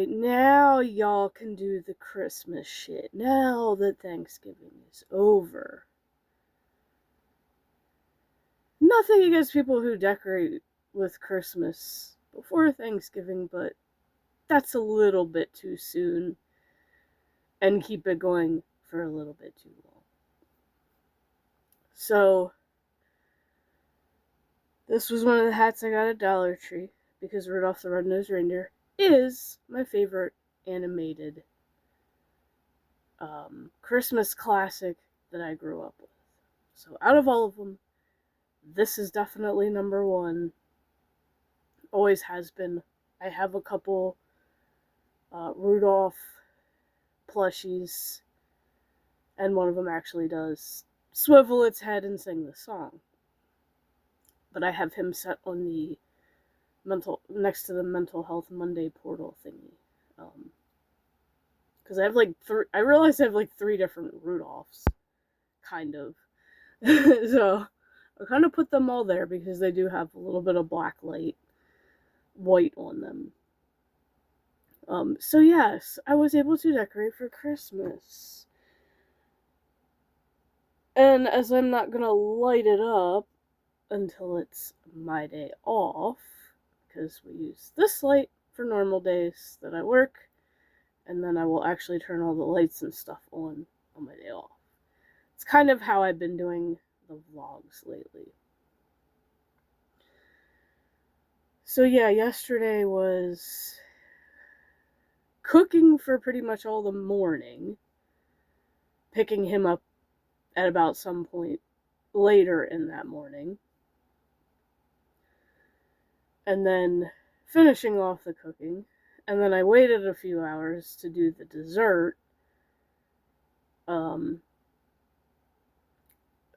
alright, now y'all can do the Christmas shit. Now that Thanksgiving is over. Nothing against people who decorate with Christmas before Thanksgiving, but that's a little bit too soon. And keep it going for a little bit too long. So, this was one of the hats I got at Dollar Tree, because Rudolph the Red-Nosed Reindeer is my favorite animated Christmas classic that I grew up with. So out of all of them, this is definitely number one. Always has been. I have a couple Rudolph plushies, and one of them actually does swivel its head and sing the song. But I have him set on the next to the Mental Health Monday portal thingy. Because I have I realized I have 3 different Rudolphs, kind of. So I kind of put them all there because they do have a little bit of black light, white on them. So yes, I was able to decorate for Christmas. And as I'm not gonna light it up until it's my day off, because we use this light for normal days that I work, and then I will actually turn all the lights and stuff on my day off. It's kind of how I've been doing the vlogs lately. So yeah, yesterday was cooking for pretty much all the morning, picking him up at about some point later in that morning, and then finishing off the cooking, and then I waited a few hours to do the dessert.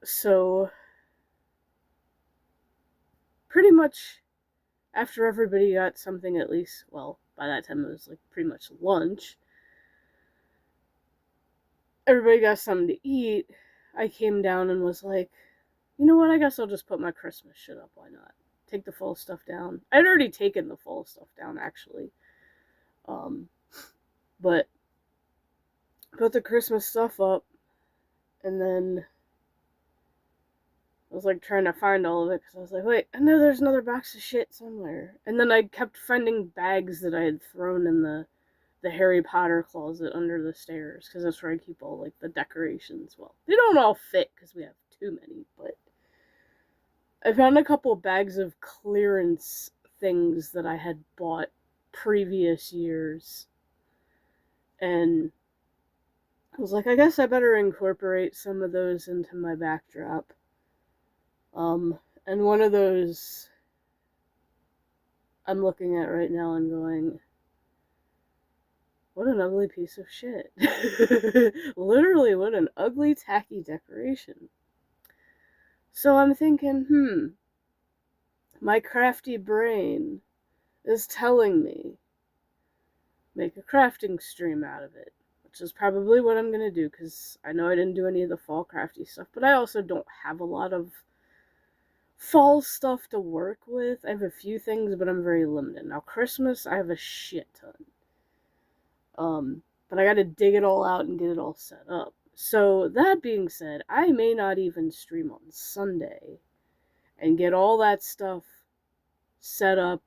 So pretty much after everybody got something, at least, well, by that time it was pretty much lunch, everybody got something to eat, I came down and was like, you know what, I guess I'll just put my Christmas shit up, why not? Take the fall stuff down. I'd already taken the fall stuff down, actually. But put the Christmas stuff up, and then I was trying to find all of it, because I was like, wait, I know there's another box of shit somewhere. And then I kept finding bags that I had thrown in the Harry Potter closet under the stairs, because that's where I keep all the decorations. Well, they don't all fit because we have too many, but I found a couple bags of clearance things that I had bought previous years, and I was like, I guess I better incorporate some of those into my backdrop. And one of those I'm looking at right now and going, what an ugly piece of shit. Literally, what an ugly, tacky decoration. So I'm thinking, my crafty brain is telling me, make a crafting stream out of it, which is probably what I'm gonna do, because I know I didn't do any of the fall crafty stuff, but I also don't have a lot of fall stuff to work with. I have a few things, but I'm very limited. Now, Christmas, I have a shit ton. But I gotta dig it all out and get it all set up. So, that being said, I may not even stream on Sunday and get all that stuff set up,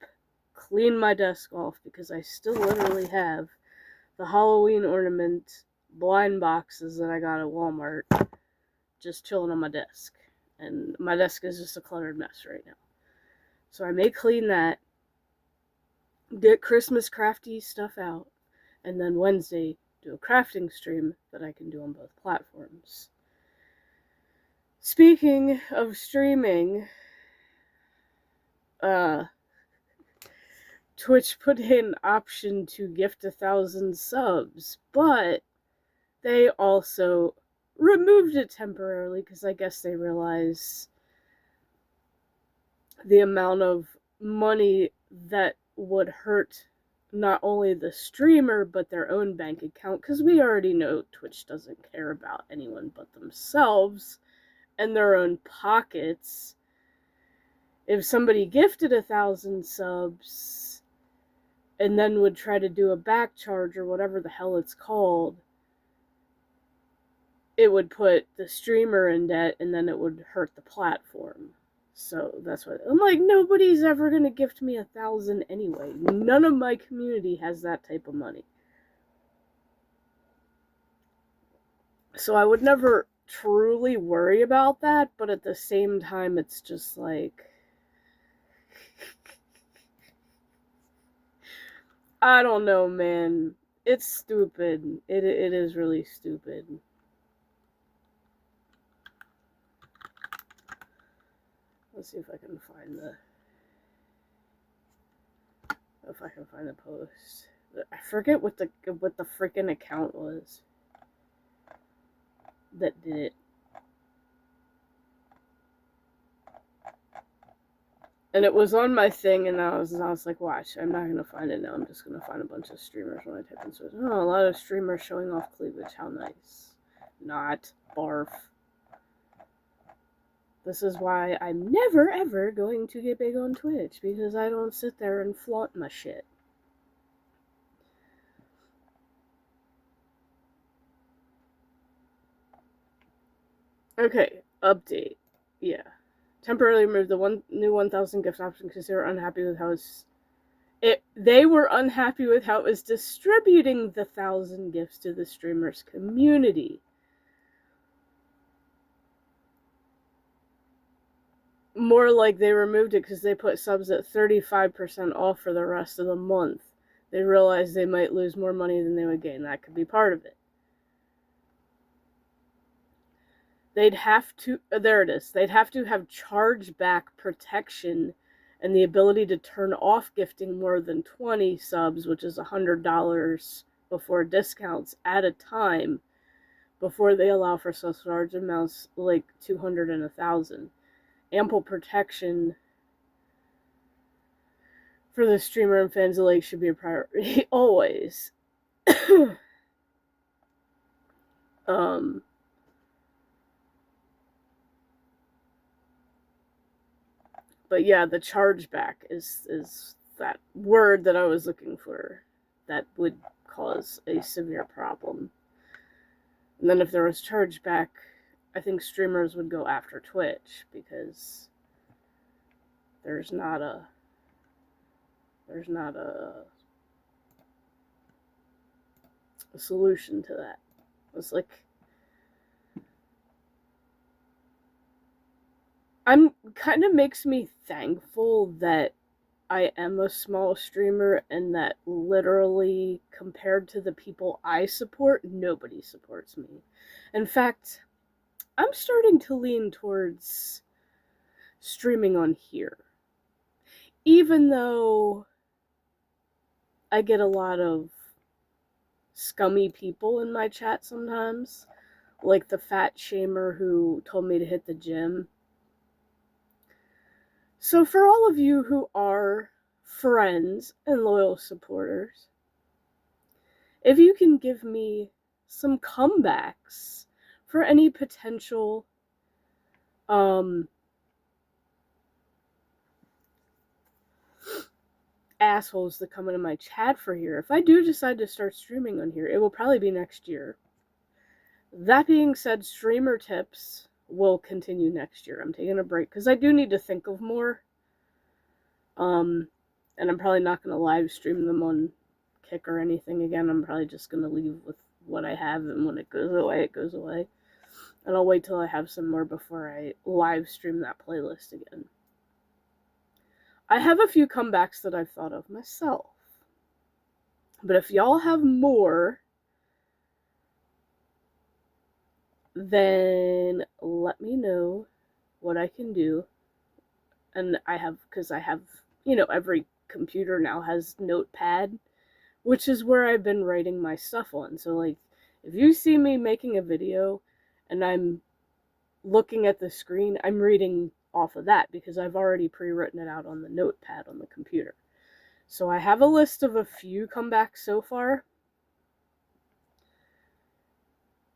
clean my desk off, because I still literally have the Halloween ornament blind boxes that I got at Walmart just chilling on my desk. And my desk is just a cluttered mess right now. So I may clean that, get Christmas crafty stuff out, and then Wednesday do a crafting stream that I can do on both platforms. Speaking of streaming, Twitch put in an option to gift 1,000 subs, but they also removed it temporarily, because I guess they realize the amount of money that would hurt not only the streamer, but their own bank account, because we already know Twitch doesn't care about anyone but themselves and their own pockets. If somebody gifted 1,000 subs and then would try to do a back charge or whatever the hell it's called, it would put the streamer in debt, and then it would hurt the platform. So that's what I'm like, nobody's ever gonna gift me 1,000 anyway. None of my community has that type of money. So I would never truly worry about that, but at the same time, it's just like, I don't know, man. It's stupid. It is really stupid. Let's see if I can find the post. I forget what the freaking account was that did it. And it was on my thing, and I was like, watch, I'm not gonna find it now. I'm just gonna find a bunch of streamers when I type in Switch. Oh, a lot of streamers showing off cleavage. How nice. Not. Barf. This is why I'm never ever going to get big on Twitch, because I don't sit there and flaunt my shit. Okay, update. Yeah. Temporarily removed the new 1,000 gift option because they were unhappy with how they were unhappy with how it was distributing the 1,000 gifts to the streamers' community. More like they removed it because they put subs at 35% off for the rest of the month. They realized they might lose more money than they would gain. That could be part of it. They'd have to, there it is, they'd have to have chargeback protection and the ability to turn off gifting more than 20 subs, which is $100 before discounts at a time, before they allow for such large amounts like 200 and 1,000. Ample protection for the streamer and fans alike should be a priority, always. But yeah, the chargeback is that word that I was looking for that would cause a severe problem. And then if there was chargeback, I think streamers would go after Twitch because there's not a solution to that. It's like, kind of makes me thankful that I am a small streamer and that literally compared to the people I support, nobody supports me. In fact, I'm starting to lean towards streaming on here. Even though I get a lot of scummy people in my chat sometimes, like the fat shamer who told me to hit the gym. So for all of you who are friends and loyal supporters, if you can give me some comebacks for any potential assholes that come into my chat for here, if I do decide to start streaming on here, it will probably be next year. That being said, streamer tips will continue next year. I'm taking a break because I do need to think of more. And I'm probably not going to live stream them on Kick or anything again. I'm probably just going to leave with what I have, and when it goes away, it goes away. And I'll wait till I have some more before I live stream that playlist again. I have a few comebacks that I've thought of myself. But if y'all have more, then let me know what I can do. And because I have, every computer now has Notepad, which is where I've been writing my stuff on. So, like, if you see me making a video and I'm looking at the screen, I'm reading off of that because I've already pre-written it out on the Notepad on the computer. So I have a list of a few comebacks so far.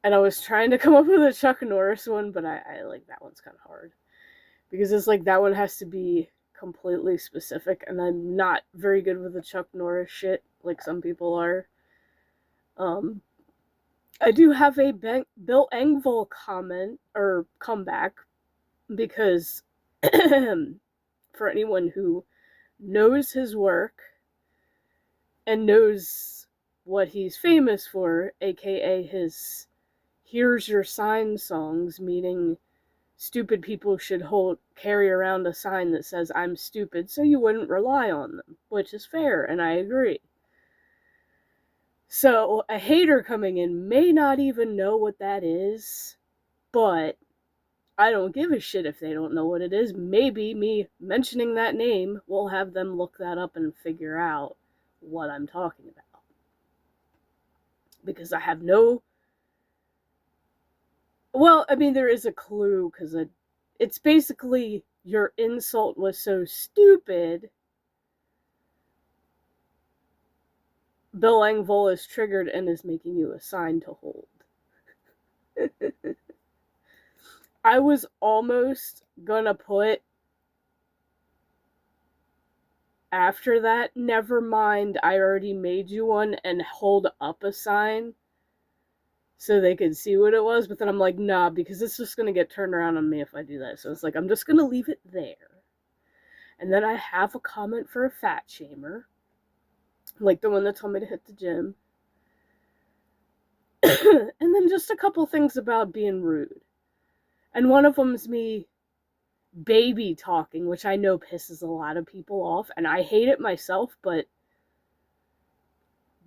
And I was trying to come up with a Chuck Norris one, but I like that one's kind of hard. Because it's like that one has to be completely specific, and I'm not very good with the Chuck Norris shit like some people are. I do have a Bill Engvall comment or comeback because for anyone who knows his work and knows what he's famous for, aka his Here's Your Sign songs, meaning stupid people should carry around a sign that says I'm stupid so you wouldn't rely on them, which is fair, and I agree. So a hater coming in may not even know what that is, but I don't give a shit if they don't know what it is. Maybe me mentioning that name will have them look that up and figure out what I'm talking about. Because I have no... Well, I mean, there is a clue, because it's basically your insult was so stupid, Bill Engvall is triggered and is making you a sign to hold. I was almost gonna put after that, never mind, I already made you one, and hold up a sign so they could see what it was, but then I'm like, nah, because it's just gonna get turned around on me if I do that. So it's like, I'm just gonna leave it there. And then I have a comment for a fat shamer, like the one that told me to hit the gym. And then just a couple things about being rude. And one of them's me baby talking, which I know pisses a lot of people off, and I hate it myself, but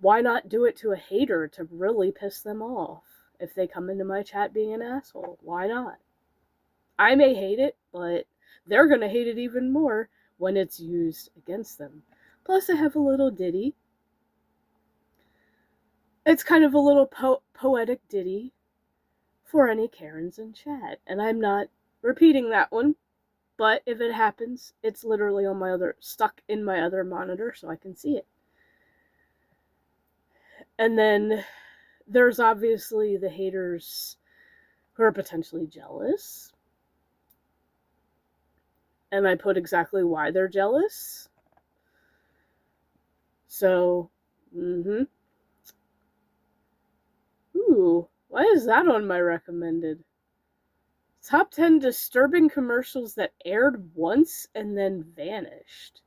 why not do it to a hater to really piss them off if they come into my chat being an asshole? Why not? I may hate it, but they're gonna hate it even more when it's used against them. Plus, I have a little ditty. It's kind of a little poetic ditty for any Karens in chat, and I'm not repeating that one, but if it happens, it's literally on my stuck in my other monitor so I can see it. And then there's obviously the haters who are potentially jealous. And I put exactly why they're jealous. So, Ooh, why is that on my recommended? Top 10 disturbing commercials that aired once and then vanished.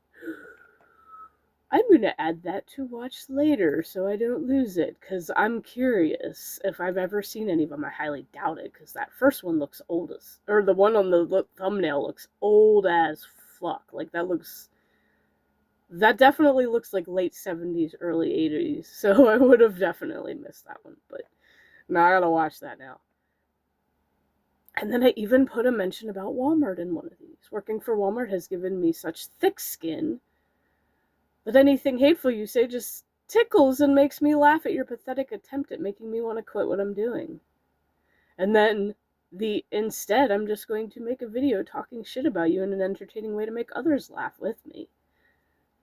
I'm going to add that to watch later so I don't lose it, because I'm curious if I've ever seen any of them. I highly doubt it, because that first one looks old as... Or the one on the thumbnail looks old as fuck. Like, that definitely looks like late 70s, early 80s, so I would have definitely missed that one, but now I gotta watch that now. And then I even put a mention about Walmart in one of these. Working for Walmart has given me such thick skin that anything hateful you say just tickles and makes me laugh at your pathetic attempt at making me want to quit what I'm doing. And then instead, I'm just going to make a video talking shit about you in an entertaining way to make others laugh with me.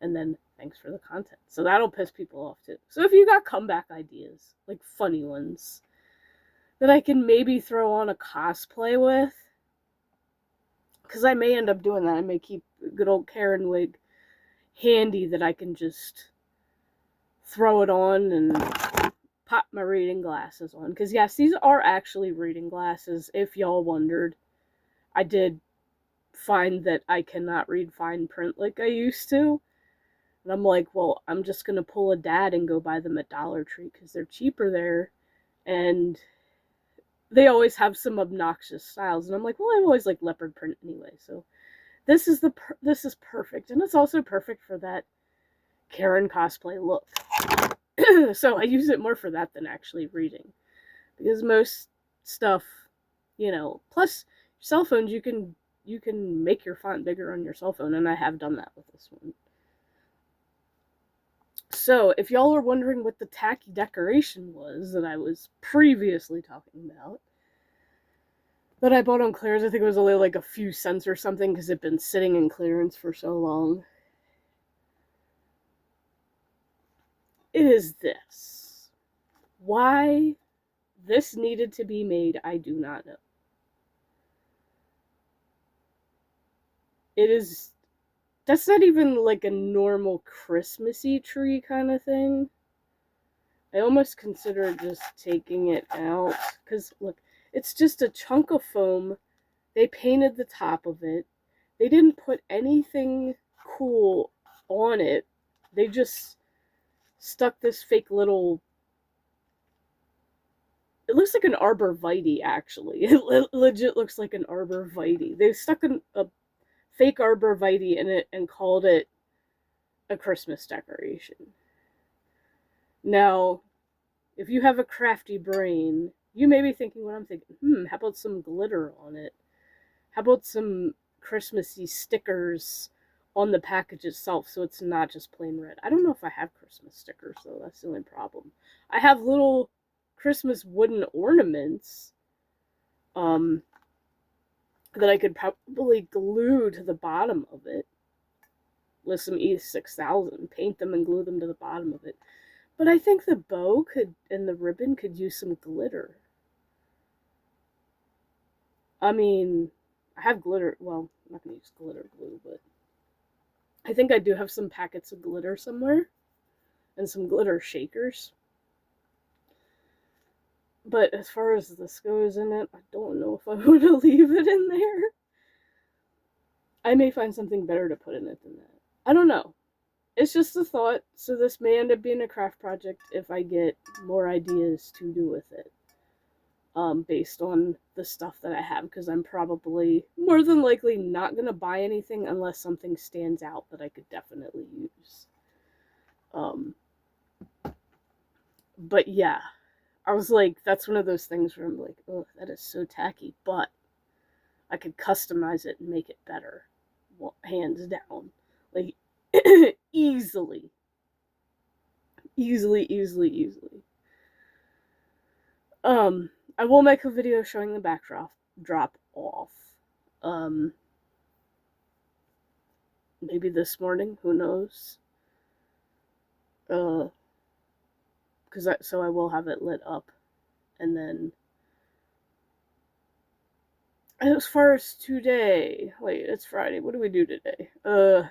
And then, thanks for the content. So that'll piss people off too. So if you got comeback ideas, like funny ones, that I can maybe throw on a cosplay with, because I may end up doing that. I may keep a good old Karen wig handy that I can just throw it on and pop my reading glasses on. Because yes, these are actually reading glasses, if y'all wondered. I did find that I cannot read fine print like I used to. And I'm like, well, I'm just going to pull a dad and go buy them at Dollar Tree because they're cheaper there. And they always have some obnoxious styles. And I'm like, well, I always like leopard print anyway. So this is perfect. And it's also perfect for that Karen cosplay look. So I use it more for that than actually reading. Because most stuff, plus cell phones, you can make your font bigger on your cell phone. And I have done that with this one. So, if y'all are wondering what the tacky decoration was that I was previously talking about, that I bought on clearance, I think it was only like a few cents or something because it'd been sitting in clearance for so long. It is this. Why this needed to be made, I do not know. It is that's not even like a normal Christmassy tree kind of thing. I almost consider just taking it out, because look, it's just a chunk of foam. They painted the top of it. They didn't put anything cool on it. They just stuck this fake little, it looks like an arborvitae, actually. It legit looks like an arborvitae. They stuck a fake arborvitae in it and called it a Christmas decoration. Now, if you have a crafty brain, you may be thinking what I'm thinking. How about some glitter on it? How about some Christmassy stickers on the package itself so it's not just plain red? I don't know if I have Christmas stickers, though. That's the only problem. I have little Christmas wooden ornaments that I could probably glue to the bottom of it with some E6000, paint them and glue them to the bottom of it. But I think the bow could, and the ribbon could use some glitter. I mean, I have glitter, well, I'm not going to use glitter glue, but I think I do have some packets of glitter somewhere, and some glitter shakers. But as far as this goes in it, I don't know if I want to leave it in there. I may find something better to put in it than that. I don't know. It's just a thought, so this may end up being a craft project if I get more ideas to do with it. Based on the stuff that I have, because I'm probably, more than likely, not going to buy anything unless something stands out that I could definitely use. But yeah, I was like, that's one of those things where I'm like, oh, that is so tacky, but I could customize it and make it better. Well, hands down. Like, easily. I will make a video showing the backdrop off. Maybe this morning, who knows? So I will have it lit up, and then as far as today, wait, it's Friday. What do we do today? Well,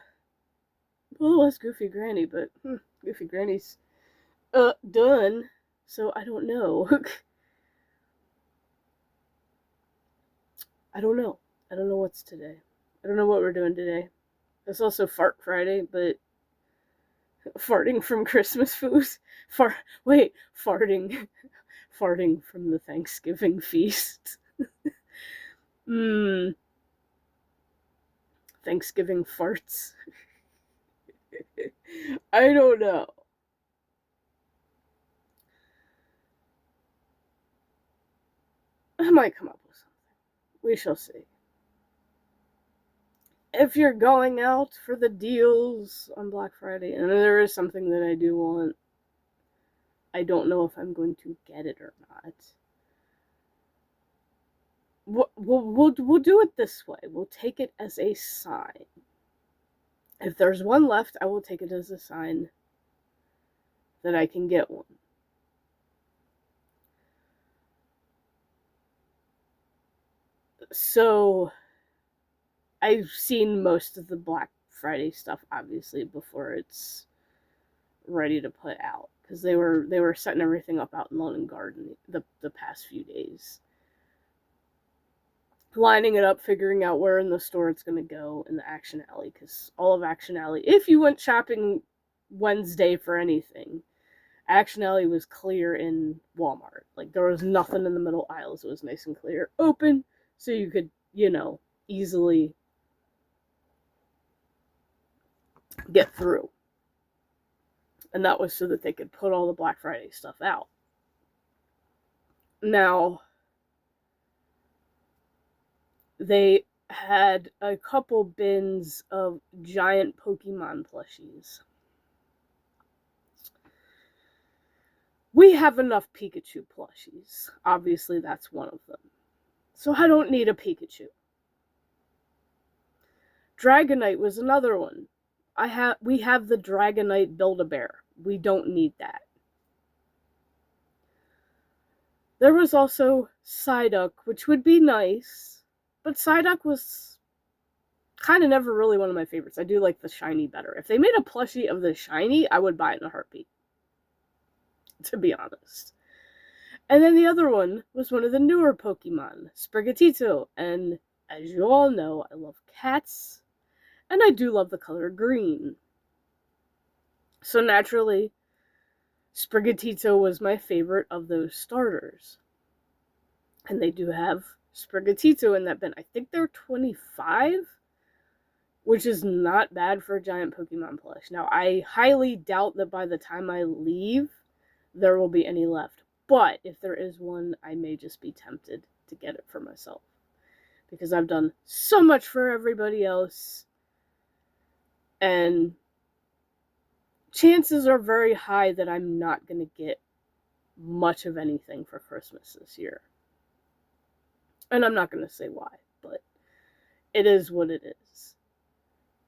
it was Goofy Granny, but Goofy Granny's done, so I don't know. I don't know. I don't know what's today. I don't know what we're doing today. It's also Fart Friday, but farting from Christmas foods. Farting from the Thanksgiving feast. Thanksgiving farts. I don't know. I might come up with something. We shall see. If you're going out for the deals on Black Friday, and there is something that I do want, I don't know if I'm going to get it or not. We'll do it this way. We'll take it as a sign. If there's one left, I will take it as a sign that I can get one. So, I've seen most of the Black Friday stuff, obviously, before it's ready to put out, because they were setting everything up out in London Garden the past few days, lining it up, figuring out where in the store it's going to go in the Action Alley, because all of Action Alley, if you went shopping Wednesday for anything, Action Alley was clear in Walmart. Like, there was nothing in the middle aisles. It was nice and clear, open, so you could, easily get through. And that was so that they could put all the Black Friday stuff out. Now, they had a couple bins of giant Pokemon plushies. We have enough Pikachu plushies. Obviously, that's one of them. So I don't need a Pikachu. Dragonite was another one. We have the Dragonite Build-A-Bear. We don't need that. There was also Psyduck, which would be nice, but Psyduck was kind of never really one of my favorites. I do like the shiny better. If they made a plushie of the shiny, I would buy it in a heartbeat, to be honest. And then the other one was one of the newer Pokemon, Sprigatito. And as you all know, I love cats, and I do love the color green. So naturally, Sprigatito was my favorite of those starters. And they do have Sprigatito in that bin. I think they're 25, which is not bad for a giant Pokemon plush. Now, I highly doubt that by the time I leave, there will be any left. But if there is one, I may just be tempted to get it for myself. Because I've done so much for everybody else. And chances are very high that I'm not going to get much of anything for Christmas this year. And I'm not going to say why, but it is what it is.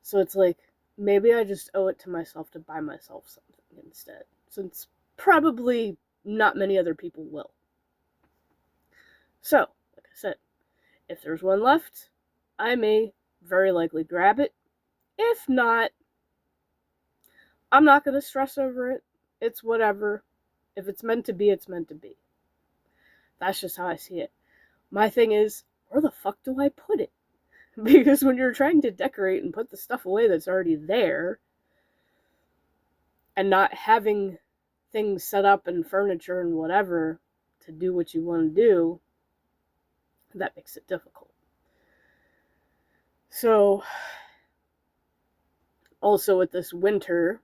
So it's like, maybe I just owe it to myself to buy myself something instead. Since probably not many other people will. So, like I said, if there's one left, I may very likely grab it. If not, I'm not going to stress over it. It's whatever. If it's meant to be, it's meant to be. That's just how I see it. My thing is, where the fuck do I put it? Because when you're trying to decorate and put the stuff away that's already there, and not having things set up and furniture and whatever to do what you want to do, that makes it difficult. So, also with this winter,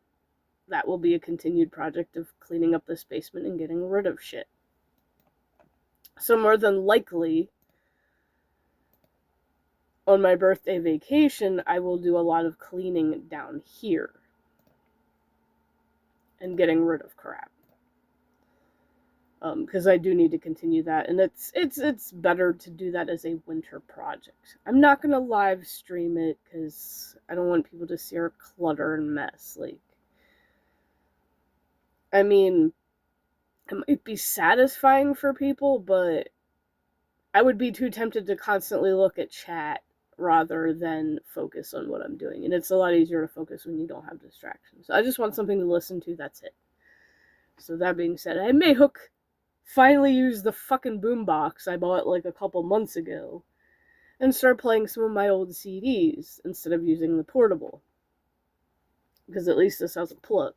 that will be a continued project of cleaning up this basement and getting rid of shit. So more than likely, on my birthday vacation, I will do a lot of cleaning down here. And getting rid of crap. Because I do need to continue that. And it's better to do that as a winter project. I'm not going to live stream it because I don't want people to see our clutter and mess. Like, I mean, it might be satisfying for people, but I would be too tempted to constantly look at chat rather than focus on what I'm doing. And it's a lot easier to focus when you don't have distractions. I just want something to listen to, that's it. So that being said, I may finally use the fucking boombox I bought like a couple months ago and start playing some of my old CDs instead of using the portable. Because at least this has a plug.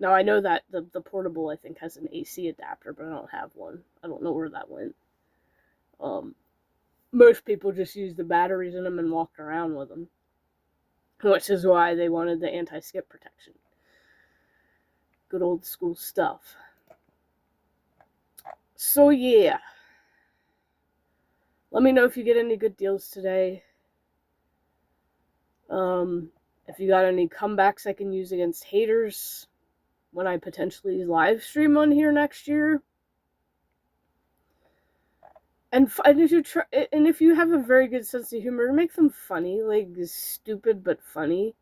Now I know that the portable I think has an AC adapter, but I don't have one. I don't know where that went. Most people just use the batteries in them and walked around with them. Which is why they wanted the anti-skip protection. Good old school stuff. So yeah. Let me know if you get any good deals today. If you got any comebacks I can use against haters when I potentially live stream on here next year. And if you have a very good sense of humor, make them funny, like stupid but funny,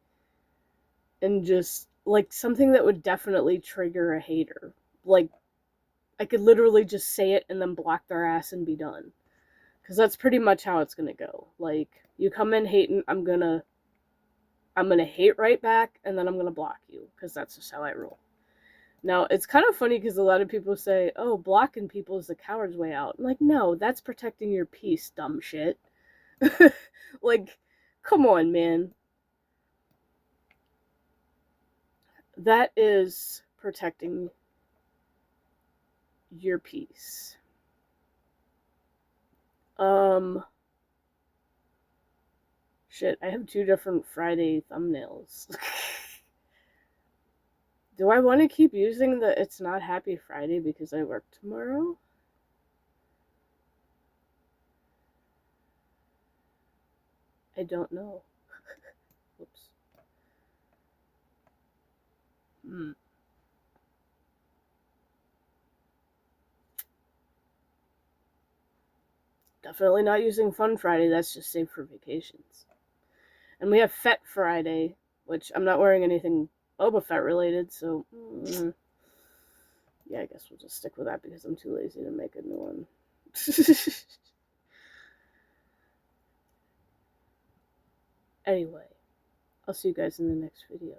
and just like something that would definitely trigger a hater. Like, I could literally just say it and then block their ass and be done, because that's pretty much how it's gonna go. Like, you come in hating, I'm gonna hate right back, and then I'm gonna block you, because that's just how I roll. Now, it's kind of funny because a lot of people say, oh, blocking people is the coward's way out. I'm like, no, that's protecting your peace, dumb shit. Like, come on, man. That is protecting your peace. Shit, I have 2 different Friday thumbnails. Do I want to keep using the It's Not Happy Friday because I work tomorrow? I don't know. Whoops. Definitely not using Fun Friday, that's just saved for vacations. And we have Fett Friday, which I'm not wearing anything Boba Fett related, so yeah, I guess we'll just stick with that because I'm too lazy to make a new one. Anyway, I'll see you guys in the next video.